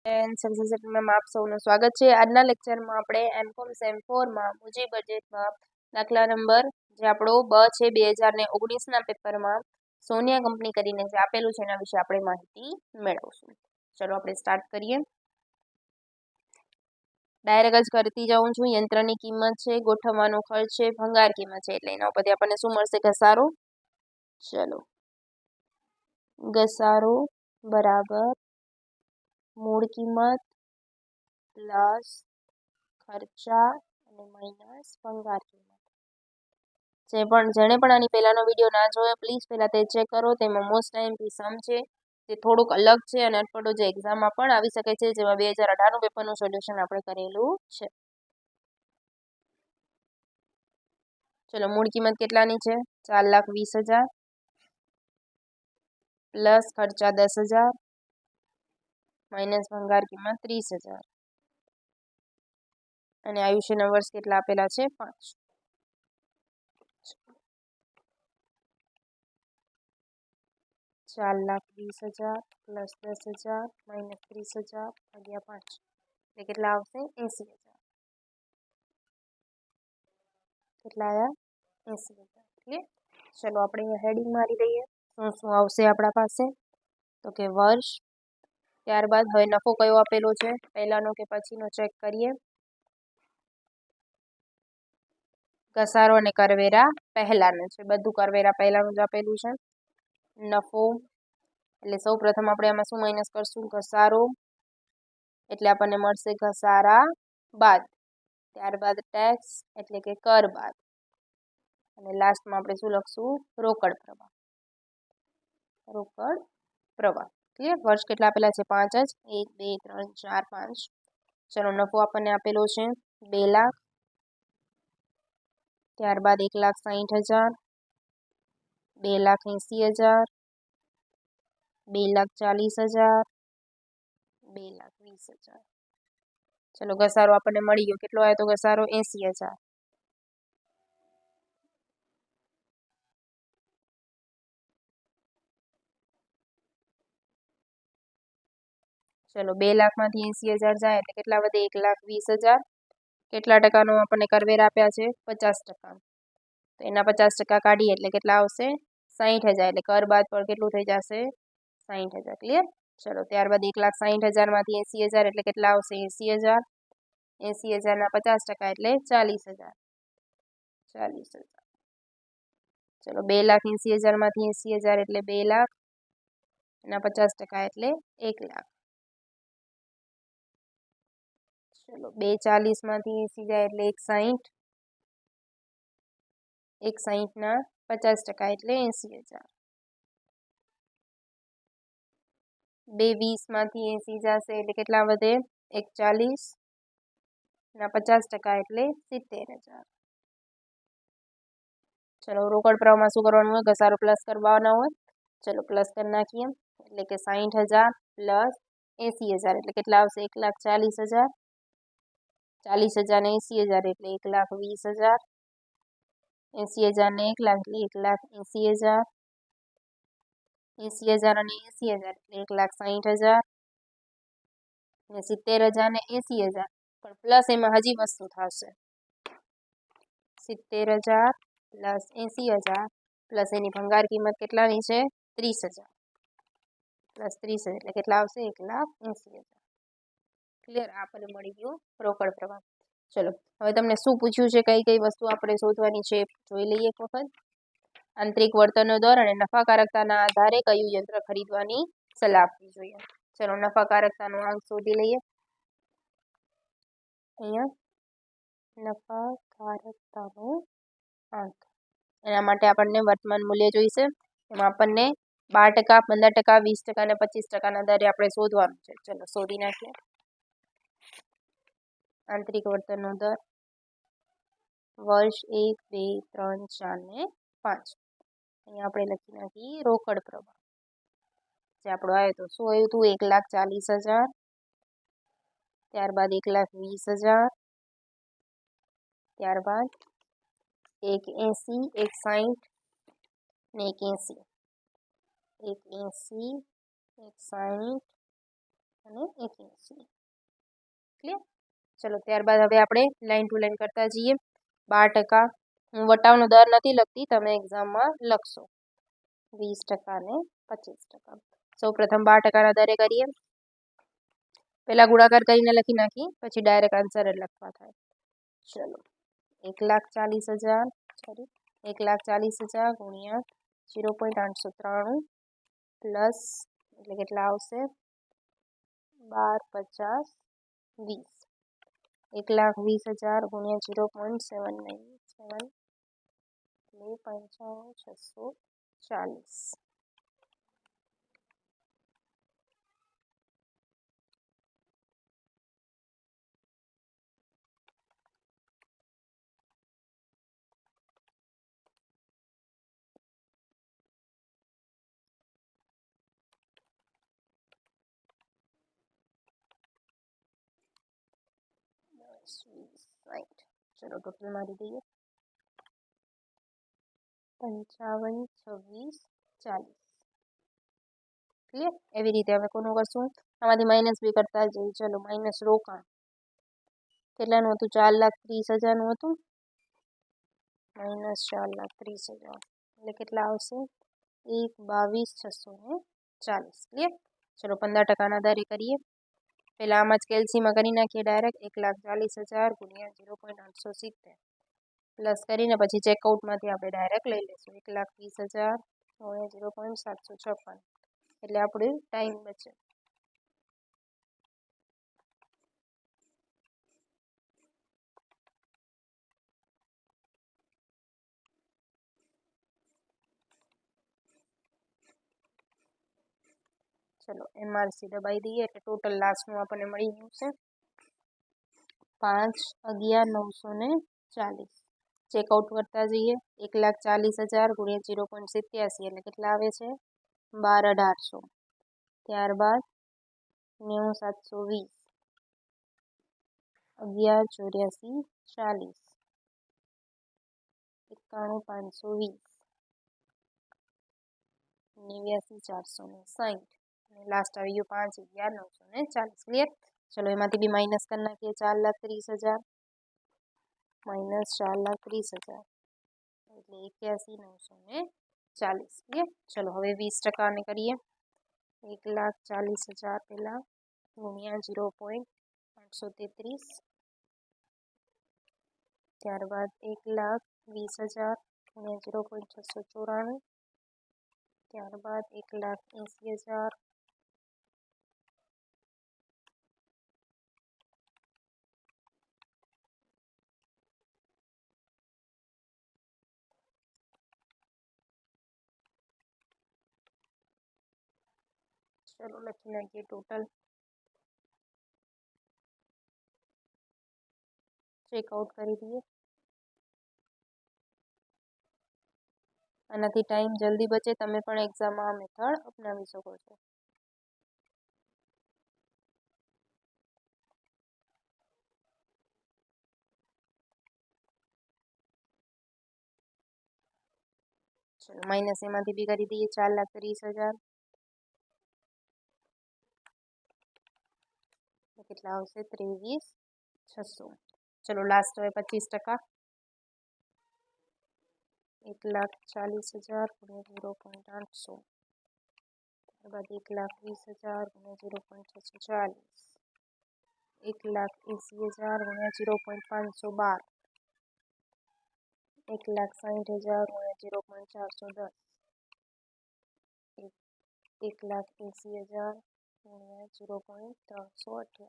Success એકેડમીમાં આપ સૌનું સ્વાગત છે। આજના લેક્ચરમાં આપણે એમકોમ સેમ 4માં મુજી બજેટમાં દાખલા નંબર જે આપણો બ છે 2019ના પેપરમાં સોનિયા કંપની કરીને જે આપેલું છે એના વિશે આપણે માહિતી મેળવશું। ચલો આપણે સ્ટાર્ટ કરીએ। ડાયરેક્ટ જ કરતી જાઉં છું। યંત્રની કિંમત છે, ગોઠવવાનો ખર્ચ છે, ભંગાર કિંમત છે, એટલે એના ઉપરથી આપણને શું મળશે? ઘસારો। ચલો ઘસારો બરાબર મૂળ કિંમત પ્લસ ખર્ચા અને માઇનસ ભંગાર કિંમત। જેણે પણ આની પહેલાનો વિડીયો ના જોયો પ્લીઝ પહેલાં તે ચેક કરો। તેમાં મોસ્ટ ટાઈમથી સમ છે તે થોડુંક અલગ છે અને અટપટો જે એક્ઝામમાં પણ આવી શકે છે, જેમાં 2018નું પેપરનું સોલ્યુશન આપણે કરેલું છે। ચલો મૂળ કિંમત કેટલાની છે? 4,20,000 પ્લસ ખર્ચા 10,000 માઇનસ ભંગાર કિંમત 30,000 અને આયુષ્યના વર્ષ કેટલા આપેલા છે? 5। 4,20,000 પ્લસ 10,000 માઇનસ 30,000 ભાગ્યા 5 એટલે કેટલા આવશે? 80,000। કેટલા આવ્યા? 80,000। ક્લિયર? ચલો આપણે અહીંયા હેડિંગ મારી દઈએ। શું આવશે આપણા પાસે? તો કે વર્ષ, ત્યારબાદ હવે નફો કયો આપેલો છે? પહેલાનો કે પછીનો ચેક કરીએ। ઘસારો અને કરવેરા પહેલાનું છે, બધું કરવેરા પહેલાનું જ આપેલું છે। નફો એટલે સૌ પ્રથમ આપણે આમાં શું માઇનસ કરશું? ઘસારો, એટલે આપણને મળશે ઘસારા બાદ, ત્યારબાદ ટેક્સ એટલે કે કર બાદ, અને લાસ્ટમાં આપણે શું લખશું? રોકડ પ્રવાહ। રોકડ પ્રવાહ। ક્લિયર? વર્ષ કેટલા આપેલા છે? 5 જ। 1 2 3 4 5। ચલો નફો આપણને આપેલો છે 2 લાખ, ત્યારબાદ 1,60,000 2,80,000 2,40,000 2,20,000। ચલો ઘસારો આપણને મળી ગયો। કેટલો આવ્યો તો ઘસારો? 80,000। ચલો 2 લાખમાંથી 80,000 જાય એટલે કેટલા વધે? 1,20,000। કેટલા ટકાનો આપણને કરવેરા આપ્યા છે? 50%। તો એના 50% કાઢીએ એટલે કેટલા આવશે? 60,000। એટલે કર બાદ પણ કેટલું થઈ જશે? 60,000। ક્લિયર? ચલો ત્યારબાદ 1,60,000માંથી 80,000 એટલે કેટલા આવશે? 80,000। 80,000ના 50% એટલે 40,000। 40,000। ચલો 2,80,000માંથી 80,000 એટલે 2 લાખ, એના 50% એટલે 1 લાખ। ચલો 2,40માંથી 80 જાય એટલે 1,60, 1,60ના 50% એટલે 80,000। 2,20માંથી 80 જશે એટલે કેટલા વધે? 1,40 ના 50% એટલે 70,000। ચલો રોકડ પ્રવાહમાં શું કરવાનું હોય? ઘસારો પ્લસ કરવાના હોય। ચલો પ્લસ કરી નાખીએ એટલે કે 60,000 પ્લસ 80,000 એટલે કેટલા આવશે? 1,40,000। 40,000 ને 80,000 એટલે 1,20,000। 80,000 ને 1 લાખ એટલે 1,80,000। 80,000 અને 80,000 એટલે 1,60,000 ને 70,000 ને 80,000 પણ પ્લસ એમાં હજી વસ્તુ થશે। 70,000 પ્લસ 80,000 પ્લસ એની ભંગાર કિંમત કેટલાની છે? 30,000 પ્લસ 30,000 એટલે કેટલા આવશે? 1,80,000। ક્લિયર? આપણને મળી ગયો રોકડ પ્રવાહ। ચલો હવે તમને શું પૂછ્યું છે, કઈ કઈ વસ્તુ આપણે શોધવાની છે જોઈ લઈએ એક વખત। આંતરિક વર્તનનો દર અને નફાકારકતાના આધારે કયું યંત્ર ખરીદવાની સલાહ આપવી જોઈએ? ચલો નફાકારકતાનો આંક શોધી લઈએ। અહીંયા નફાકારકતાનો આંક, એના માટે આપણને વર્તમાન મૂલ્ય જોઈશે। એમાં આપણને 12%, 15%, 20% અને 25%ના દરે આપણે શોધવાનું છે। ચલો શોધી નાખીએ। આંતરિક વર્તનનો દર વર્ષ 1 2 3 4 ને 5। અહીંયા આપણે લખી નાખી રોકડ પ્રવાહ જે આપણો આવ્યો તો શું આવ્યું હતું? 1,40,000, ત્યારબાદ 1,20,000, ત્યારબાદ 1,80, 1,60 ને 1,80, 1,80, 1,60 અને 81. ક્લિયર? ચલો ત્યારબાદ હવે આપણે લાઈન ટુ લાઈન કરતા જઈએ. 12%. હું વટાવનો દર નથી લખતી, તમે એક્ઝામમાં લખશો. 20% ને 25%. સૌ પ્રથમ 12%ના દરે કરીએ. પહેલા ગુણાકાર કરીને લખી નાખી, પછી ડાયરેક્ટ આન્સર જ લખવા થાય. ચલો 1,40,000 સોરી 1,40,000 ગુણ્યા 0.893 પ્લસ એટલે કેટલા આવશે 12, 50, 20. 1,20,000 ગુણ્યા 0.797 એટલે 95,640. ચલો ટોટલ મારી દઈએ 55, 26, 40. ક્લિયર? એવી રીતે હવે કોનું કરશું? આમાંથી માઇનસ બી કરતા જઈએ. ચલો માઇનસ રોકાણ કેટલાનું હતું? 4,30,000નું હતું. માઇનસ 4,30,000 એટલે કેટલા આવશે? 1,22,640. ક્લિયર? ચલો 15%ના દરે કરીએ. પહેલાં આમાં જ કેલ્સીમાં કરી નાખીએ ડાયરેક્ટ. 1,40,000 ગુણ્યા 0.870 પ્લસ કરીને પછી ચેકઆઉટમાંથી આપણે ડાયરેક્ટ લઈ લઈશું. 1,20,000 ગુણ્યા 0.756 એટલે આપણું ટાઈમ બચે. ચલો MRC દબાઈ દઈએ એટલે ટોટલ લાસ્ટનું આપણને મળી ગયું છે 5,11,940. ચેકઆઉટ કરતા જઈએ. 1,40,000 ગુણ્યા 0.87 એટલે કેટલા આવે છે? 12,1800. ત્યારબાદ 9,720, 11,84, 40, 91,520, 89,460 અને લાસ્ટ આવી ગયું 5,11,940. ક્લિયર? ચલો એમાંથી બી માઇનસ કરી નાખીએ. 4,30,000 માઇનસ 4,30,000 એટલે 81,940. ક્લિયર? ચલો હવે 20%ને કરીએ. 1,40,000 પહેલાં ગુણ્યા 0.833, ત્યારબાદ 1,20,000 ગુણ્યા 0.694, ત્યારબાદ 1,80,000 ચલો લખી નાખીએ ટોટલ. ચેકઆઉટ કરી દઈએ. આનાથી ટાઈમ જલ્દી બચે. તમે પણ એક્ઝામમાં આ મેથડ અપનાવી શકો છો. ચલો માઇનસ એમાંથી બી કરી દઈએ. 4,30,000 કેટલા આવશે? 23,600. ચલો લાસ્ટ હવે 25%. 1,40,000 ગુણ્યા 0.800, ત્યારબાદ 1,20,000 ગુણ્યા 0.640, 1,80,000 ગુણ્યા 0.512, 1,60,000 ગુણ્યા 0.410, 1,80,000 ગુણ્યા 0.328.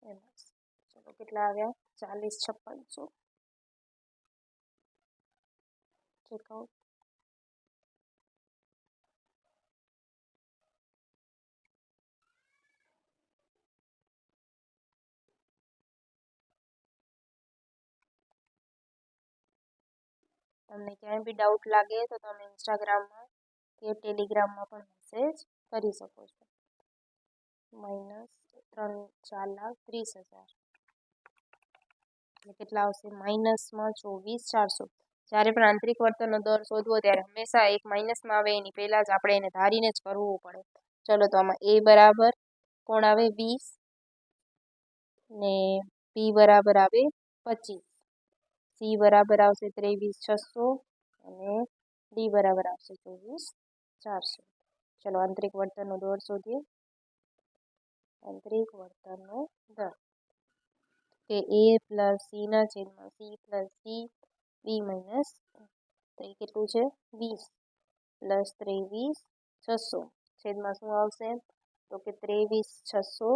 એમ ચલો કેટલા આવ્યા? 40,5600. ચેકઆઉટ. તમને ક્યાંય બી ડાઉટ લાગે તો તમે ઇન્સ્ટાગ્રામમાં કે ટેલિગ્રામમાં પણ મેસેજ કરી શકો છો. માઇનસ 4,30,000 એટલે કેટલા આવશે? માઇનસમાં 24,400. જ્યારે પણ આંતરિક વર્તનનો દર શોધવો ત્યારે હંમેશા એક માઇનસમાં આવે એની પહેલાં જ આપણે એને ધારીને જ કરવું પડે. ચલો તો આમાં એ બરાબર કોણ આવે 20 ને પી બરાબર આવે 25, સી બરાબર આવશે 23,600 અને ડી બરાબર આવશે 24,400. ચલો આંતરિક વર્તનનો દર શોધીએ. આંતરિક વર્તનનો દર કે એ પ્લસ સી ના છેદમાં C plus D B minus તો એ કેટલું છે 20 પ્લસ 23,600 છેદમાં શું આવશે તો કે 23,600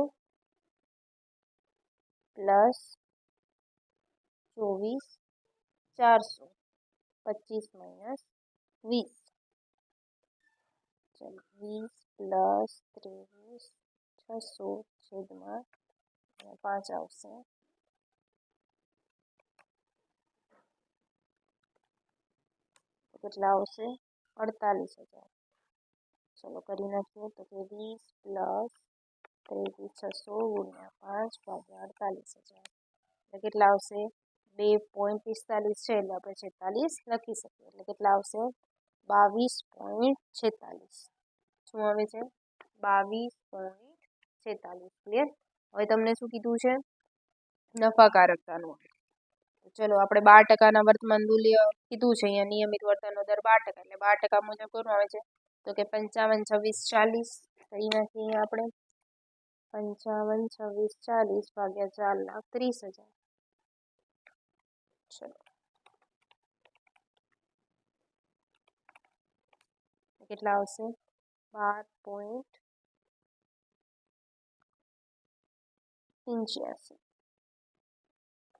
પ્લસ 24,400 25 માઇનસ 20. ચલો 20 પ્લસ 23,600 છેદમાં 5 આવશે. કેટલા આવશે 48,000. ચલો કરી નાખીએ તો કે 20 પ્લસ 23,600 ગુણ્યા 5 ભાગ્યા 48,000 એટલે કેટલા આવશે 2.45 છે એટલે આપણે 46 લખી શકીએ એટલે કેટલા આવશે 22.46. શું આવે છે 22.46. ક્લિયર. હવે તમને શું કીધું છે નફાકારકતાનું. ચલો આપણે 12% વર્તમાન મૂલ્ય કીધું છે અહીંયા નિયમિત વર્તનનો દર 12% એટલે 12% મુજબ કોણ આવે છે તો કે 55, 26, 40 કરી નાખીએ આપણે 55, 26, 40 ભાગ્યા 4,30,000. ચલો કેટલા આવશે 12.85.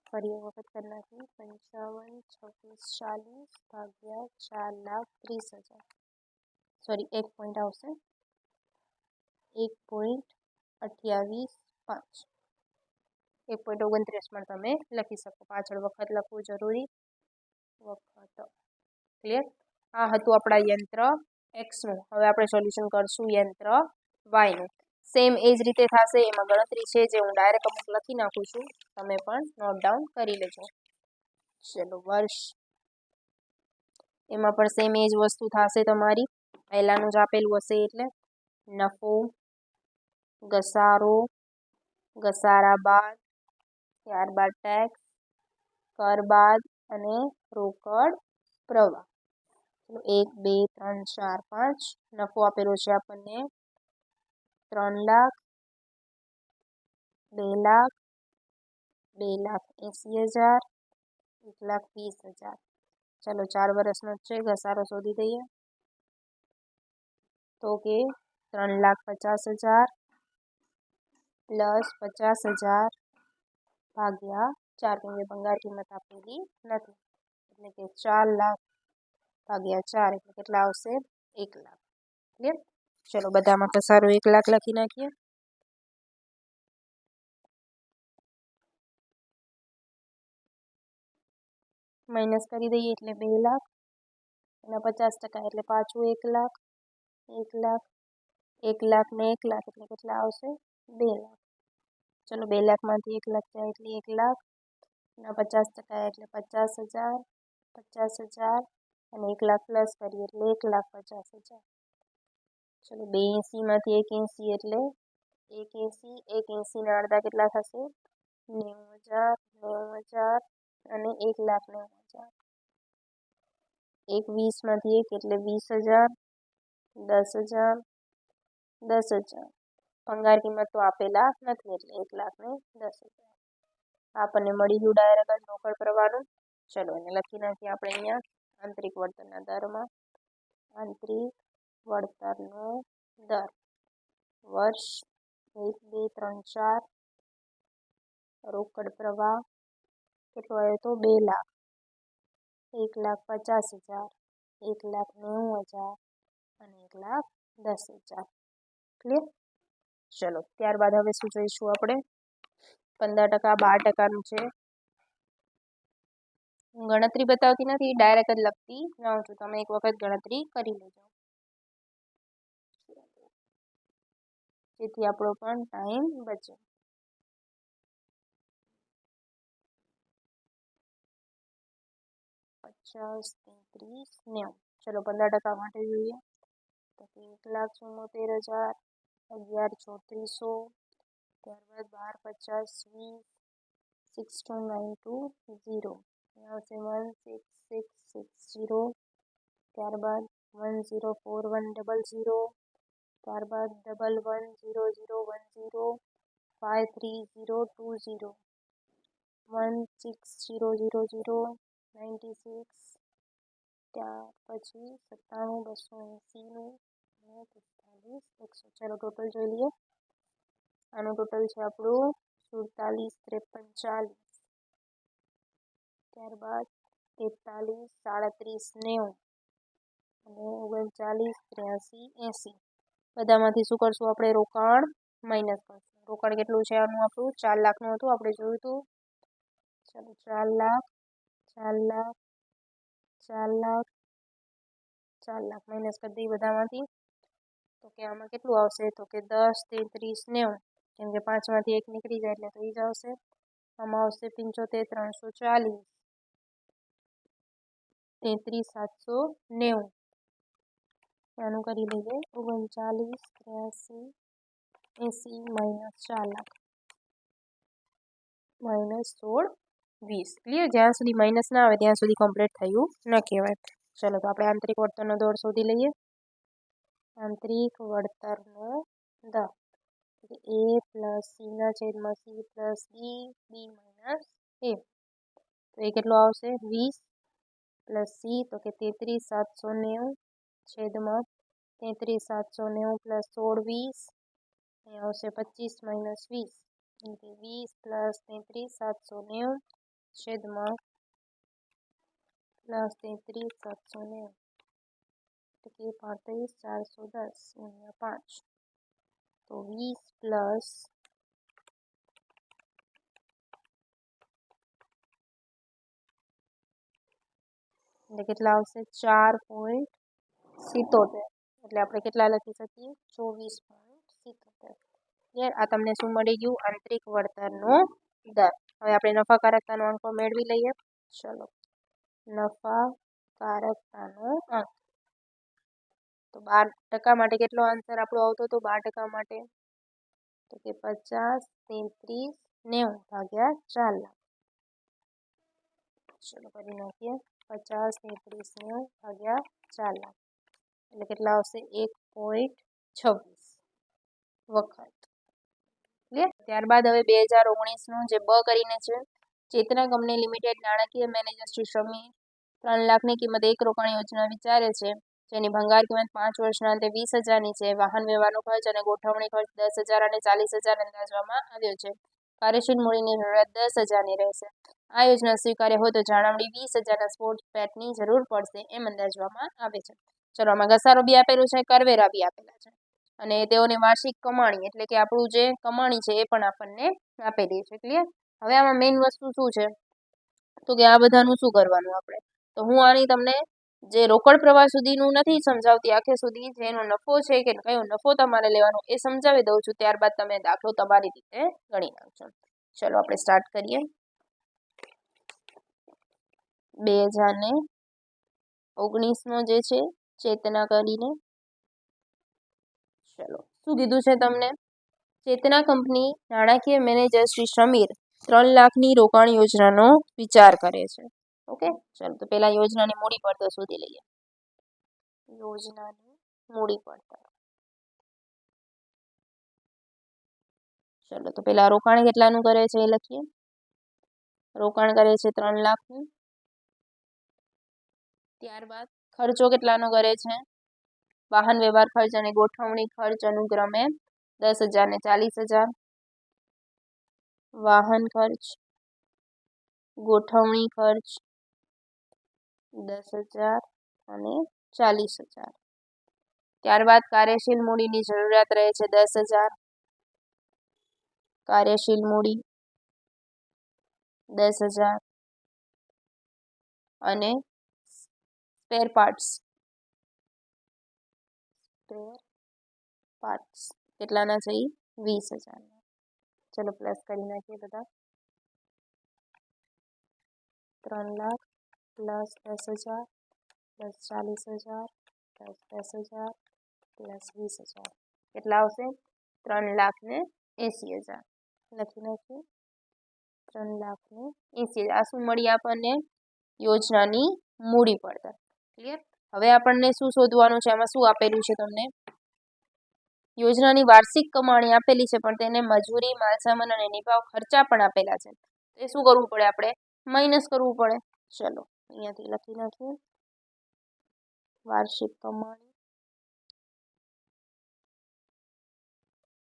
ફરી વખત કરી નાખીએ 55, 26, 40 ભાગ્યા 4,30,000. સોરી 1 પોઈન્ટ આવશે 1.28,5 1.29 પણ તમે લખી શકો. પાછળ વખત લખવું જરૂરી વખત. ક્લિયર. આ હતું આપણા યંત્ર એક્સનું. હવે આપણે સોલ્યુશન કરશું યંત્ર વાયનું. સેમ એ જ રીતે થશે. એમાં ગણતરી છે જે હું ડાયરેક્ટ અમુક લખી નાખું છું, તમે પણ નોટ ડાઉન કરી લેજો. ચલો વર્ષ એમાં પણ સેમ એ જ વસ્તુ થશે તમારી. પહેલાનું જ આપેલું હશે એટલે નફો, ઘસારો, ઘસારા બાદ, ત્યારબાદ ટેક્સ, કર બાદ અને રોકડ પ્રવાહ. 1, 2, 3, 4, 5 નફો આપેલો છે આપણને 3 લાખ, 2 લાખ, 2,80,000, 1,20,000. ચલો 4 વર્ષનો છે. ઘસારો શોધી દઈએ તો કે 3,50,000 પ્લસ 50,000 ભાગ્યા 4 કેમ કે ભંગાર કિંમત આપેલી નથી એટલે કે 4 લાખ ભાગ્યા 4 એટલે કેટલા આવશે 1 લાખ. ક્લિયર. ચલો બધામાં ઘસારો 1 લાખ લખી નાખીએ. માઇનસ કરી દઈએ એટલે 2 લાખ એના 50% એટલે પાછું 1 લાખ, 1 લાખ, 1 લાખ ને 1 લાખ એટલે કેટલા આવશે 2 લાખ. ચલો 2 લાખમાંથી 1 લાખ જાય એટલે 1 લાખ એના 50% એટલે 50,000, 50,000 અને 1 લાખ પ્લસ કરીએ એટલે 1,50,000. ચલો 280માંથી 180 એટલે 180, 180 ના અડધા કેટલા થશે 90,000, 90,000 અને 1,90,000. 120માંથી 1 એટલે 20,000, 10,000, 10,000. ભંગાર કિંમત તો આપેલા નથી એટલે 1,10,000. આપણને મળી ગયું ડાયરેક્ટ જ રોકડ પ્રવાહનું. ચલો એને લખી નાખીએ આપણે અહીંયા આંતરિક વળતરના દરમાં. આંતરિક વળતરનો દર વર્ષ 1, 2, 3, 4 રોકડ પ્રવાહ કેટલો આવ્યો તો 2 લાખ, 1,50,000, 1,90,000 અને 1,10,000. ક્લિયર. ચલો ત્યારબાદ હવે શું જોઈશું આપણે 15%, 12%નું છે. હું ગણતરી બતાવતી નથી, ડાયરેક્ટ જ લખતી જાઉં છું. તમે એક વખત ગણતરી કરી લેજો જેથી આપણો પણ ટાઈમ બચે. 50, 33, 90. ચલો 15% માટે જોઈએ તો 1,74,000, 11,3400, ત્યારબાદ 12, 50, 20, 6292 આવશે 16660, ત્યારબાદ 104100, ત્યારબાદ 110010, 53020, 16000, 96, ત્યાર પછી 97280 અને 45 100. ચાલો ટોટલ જોઈ લઈએ. આનું ટોટલ છે આપણું 47, 53, 40, ત્યારબાદ 43, 37, 90 અને 39, 83, 80. બધામાંથી શું કરશું આપણે? રોકાણ માઇનસ કરશું. રોકાણ કેટલું છે આનું? આપણું 4 લાખનું હતું, આપણે જોયું હતું. ચાલો 4 લાખ, 4 લાખ, 4 લાખ, 4 લાખ માઇનસ કરી દઈએ બધામાંથી. તો કે આમાં કેટલું આવશે? તો કે 10, 33, 90, કેમ કે 5માંથી 1 નીકળી જાય એટલે તો એ જ આવશે. આમાં આવશે 75, 340, 33, 790. આનું કરી લઈએ 39, 83, 80 માઇનસ 4 લાખ માઇનસ 16, 20. ક્લિયર? જ્યાં સુધી માઇનસ ના આવે ત્યાં સુધી કમ્પ્લીટ થયું ન કહેવાય. ચલો તો આપણે આંતરિક વળતરનો દર શોધી લઈએ. આંતરિક વળતરનો દર A plus C/C plus B, B minus A. તો એ કેટલો આવશે? 20 પ્લસ C તો કે 33, 790 છેદમાં 33, 790 પ્લસ 16, 20. એ આવશે 25 માઇનસ 20, કેમ કે 20 પ્લસ 33, 790 છેદમાં પ્લસ 33, 790 એટલે કે 35, 410 ગુણ્યા 5. તો 20 પ્લસ એટલે કેટલા આવશે? 4.77. એટલે આપણે કેટલા લખી શકીએ? 24.77. ક્લિયર? આ તમને શું મળી ગયું? આંતરિક વળતરનો દર. હવે આપણે નફાકારકતાનો અંક મેળવી લઈએ. ચલો, નફાકારકતાનો અંક. તો 12% માટે કેટલો આન્સર આપણો આવતો હતો? 12% માટે તો કે 50, 33, 90 ભાગ્યા 4 લાખ. ચલો કરી નાખીએ. 50, 33, 90 ભાગ્યા 4 લાખ એટલે કેટલા આવશે? 1.26 વખત. ક્લિયર? ત્યારબાદ હવે 2019નું જે બ કરીને છે, ચેતના કંપની લિમિટેડ નાણાકીય મેનેજર શ્રી સમીર 3 લાખની કિંમત એક રોકાણ યોજના વિચારે છે, જેની ભંગાર કિંમત 5 વર્ષના અંતે 20,000ની છે. વાહન વ્યવહારનો ખર્ચ અને ગોઠવણી ખર્ચ 10,000 અને 40,000 અંદાજવામાં આવ્યો છે. કાર્યશીલ મૂડીની જરૂરિયાત 10,000ની રહેશે. આ યોજના સ્વીકાર્ય હોય તો જાળવણી 20,000ના સ્પોર્ટ્સ પેટની જરૂર પડશે એમ અંદાજવામાં આવે છે. ચલો, આમાં ઘસારો બી આપેલું છે, કરવેરા બી આપેલા છે, અને તેઓની વાર્ષિક કમાણી એટલે કે આપણું જે કમાણી છે એ પણ આપણને આપેલી છે. ક્લિયર? હવે આમાં મેઇન વસ્તુ શું છે? તો કે આ બધાનું શું કરવાનું આપણે? તો હું આની તમને જે રોકડ પ્રવાહ સુધીનું નથી સમજાવતી, આખે સુધી જેનો નફો છે કે કયો નફો તમારે લેવાનો એ સમજાવી દઉં છું. ત્યારબાદ તમે દાખલો તમારી રીતે ગણી નાખજો. ચલો આપણે સ્ટાર્ટ કરીએ. 2019નો જે છે ચેતના કરીને. ચલો, શું કીધું છે તમને? ચેતના કંપની નાણાકીય મેનેજર શ્રી સમીર 3 લાખની રોકાણ યોજનાનો વિચાર કરે છે. ઓકે, ચલો તો પેલા યોજનાની મૂડી પડતર શોધી લઈએ. યોજનાની મૂડી પડતર. ચલો તો પેલા રોકાણ કેટલાનું કરે છે એ લખીએ. રોકાણ કરે છે 3 લાખનું. ત્યારબાદ ખર્ચો કેટલાનો કરે છે? વાહન વ્યવહાર ખર્ચ અને ગોઠવણી ખર્ચ અનુક્રમે 10,000 ને 40,000. વાહન ખર્ચ, ગોઠવણી ખર્ચ 10,000 અને 40,000. ત્યારબાદ કાર્યશીલ મૂડીની જરૂરિયાત રહે છે 10,000. કાર્યશીલ મૂડી 10,000 અને સ્પેર પાર્ટ્સ કેટલાના છે? 20,000. ચલો પ્લસ કરી નાખીએ બધા. 3 lakh plus 10,000 plus 40,000 plus 10,000 plus 20,000 કેટલા આવશે? 3,80,000. લખી નાખીએ 3,80,000 આ શું મળી આપણને યોજનાની મૂડી પડતર ક્લિયર। હવે આપણને શું શોધવાનું છે આમાં શું આપેલું છે તમને યોજનાની વાર્ષિક કમાણી આપેલી છે પણ તેને મજૂરી માલસામાન અને નિભાવ ખર્ચા પણ આપેલા છે એ શું કરવું પડે આપણે માઇનસ કરવું પડે। ચલો અહીંયાથી લખી નાખીએ વાર્ષિક કમાણી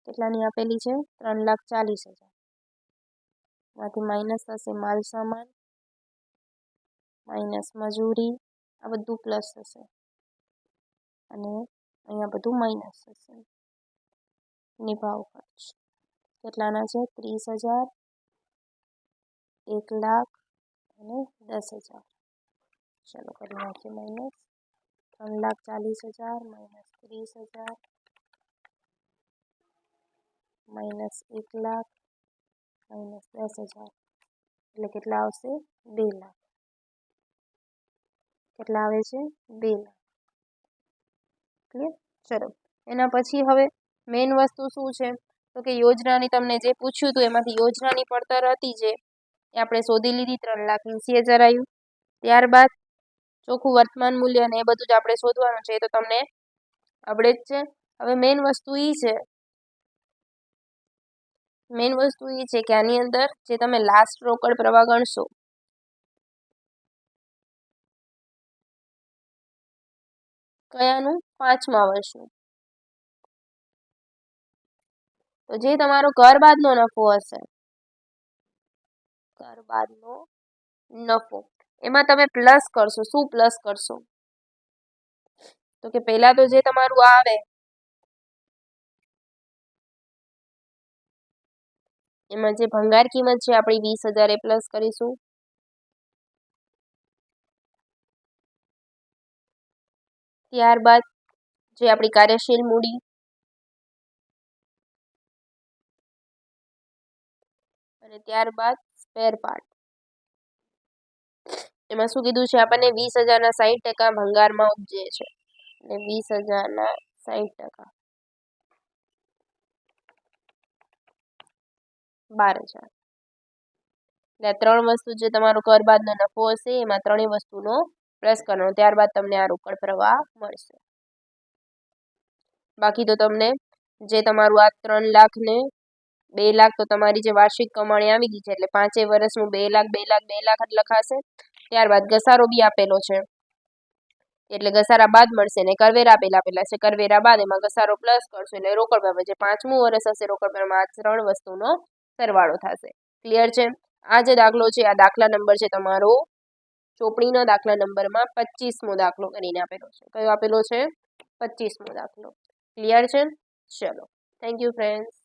કેટલાની આપેલી છે 3,40,000 માંથી માઇનસ થશે માલ સામાન માઇનસ મજૂરી આ બધું પ્લસ થશે અને અહીંયા બધું માઇનસ થશે નિભાવ ખર્ચ કેટલાના છે 30,000 1,00,000 અને 10,000 ચલો કરી નાખીએ માઇનસ 3,40,000 માઇનસ 30,000 માઇનસ 1,00,000 માઇનસ 10,000 એટલે કેટલા આવશે 2,00,000 કેટલા આવે છે 2,00,000 ક્લિયર। ચલો એના પછી હવે મેઇન વસ્તુ શું છે તો કે યોજનાની તમને જે પૂછ્યું હતું એમાંથી યોજનાની પડતર હતી જે એ આપણે શોધી લીધી 3,80,000 આવ્યું। ત્યારબાદ ચોખ્ખું વર્તમાન મૂલ્ય અને એ બધું જ આપણે શોધવાનું છે એ તો તમને આવડે જ છે। હવે મેઇન વસ્તુ એ છે કે આની અંદર જે તમે લાસ્ટ રોકડ પ્રવાહ ગણશો કયાનું 5મા વર્ષનું તો જે તમારો કર બાદનો નફો હશે કર બાદનો નફો એમાં તમે પ્લસ કરશો શું પ્લસ કરશો તો કે પહેલા તો જે તમારું આવે એમાં જે ભંગાર કિંમત છે આપણી 20,000 એ પ્લસ કરીશું ત્યારબાદ જે આપણી કાર્યશીલ મૂડી અને ત્યારબાદ સ્પેર પાર્ટ એમાં શું કીધું છે આપણને 20,000ના 60% ભંગારમાં ઉપજે છે અને 20,000ના 60% 12,000 એટલે ત્રણ વસ્તુ જે તમારો કર બાદનો નફો હશે એમાં ત્રણેય વસ્તુનો પ્લસ કરવાનો ત્યારબાદ તમને આ રોકડ પ્રવાહ મળશે। બાકી તો તમને જે તમારું આ 3,00,000 ને 2,00,000 તો તમારી જે વાર્ષિક કમાણી આવી ગઈ છે એટલે 5 વર્ષનું 2,00,000 2,00,000 2,00,000 જ લખાશે। ત્યારબાદ ઘસારો બી આપેલો છે એટલે ઘસારા બાદ મળશે ને કરવેરા આપેલા છે કરવેરા બાદ એમાં ઘસારો પ્લસ કરશો એટલે રોકડ પ્રવાહ જે 5મું વર્ષ હશે રોકડ પ્રવાહમાં આ ત્રણ વસ્તુનો સરવાળો થશે ક્લિયર છે। આ જે દાખલો છે આ દાખલા નંબર છે તમારો ચોપડીના દાખલા નંબરમાં 25મો દાખલો કરીને આપેલો છે કયો આપેલો છે 25મો દાખલો ક્લિયર છે। ચલો થેન્ક યુ ફ્રેન્ડ્સ।